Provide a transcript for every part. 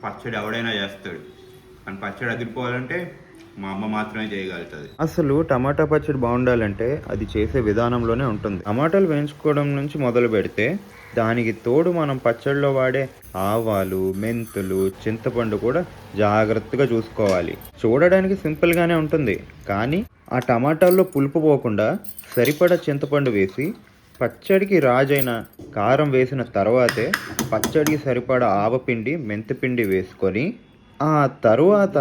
పచ్చడి ఎవడైనా చేస్తాడు, కానీ పచ్చడి అదిరిపోవాలంటే మా అమ్మ మాత్రమే చేయగలుగుతుంది. అసలు టమాటా పచ్చడి బాగుండాలంటే అది చేసే విధానంలోనే ఉంటుంది. టమాటాలు వేయించుకోవడం నుంచి మొదలు పెడితే దానికి తోడు మనం పచ్చడిలో వాడే ఆవాలు, మెంతులు, చింతపండు కూడా జాగ్రత్తగా చూసుకోవాలి. చూడడానికి సింపుల్గానే ఉంటుంది, కానీ ఆ టమాటాల్లో పులుపు పోకుండా సరిపడా చింతపండు వేసి పచ్చడికి రాజైన కారం వేసిన తర్వాతే పచ్చడికి సరిపడా ఆవపిండి, మెంతిపిండి వేసుకొని ఆ తరువాత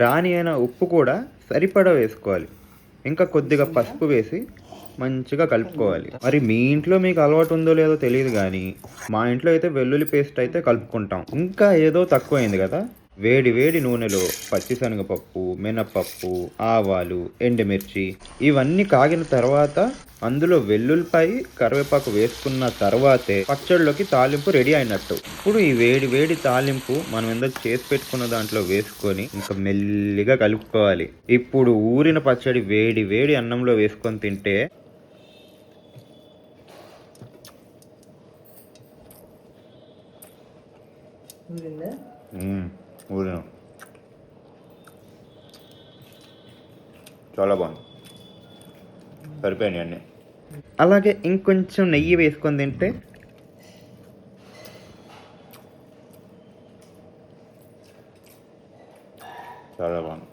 రాని అయిన ఉప్పు కూడా సరిపడా వేసుకోవాలి. ఇంకా కొద్దిగా పసుపు వేసి మంచిగా కలుపుకోవాలి. మరి మీ ఇంట్లో మీకు అలవాటు ఉందో లేదో తెలియదు కానీ మా ఇంట్లో అయితే వెల్లుల్లి పేస్ట్ అయితే కలుపుకుంటాం. ఇంకా ఏదో తక్కువైంది కదా, వేడి వేడి నూనెలో పచ్చిశనగపప్పు, మినపప్పు, ఆవాలు, ఎండుమిర్చి ఇవన్నీ కాగిన తర్వాత అందులో వెల్లుల్లిపాయ, కరివేపాకు వేసుకున్న తర్వాతే పచ్చడిలోకి తాలింపు రెడీ అయినట్టు. ఇప్పుడు ఈ వేడి వేడి తాలింపు మనం ఎందుకు చేసి పెట్టుకున్న దాంట్లో వేసుకొని ఇంకా మెల్లిగా కలుపుకోవాలి. ఇప్పుడు ఊరిన పచ్చడి వేడి వేడి అన్నంలో వేసుకొని తింటే ఊరిన చాలా బాగుంది. సరిపోయినాయి అన్నీ. అలాగే ఇంకొంచెం నెయ్యి వేసుకొని తింటే చాలా బాగుంది.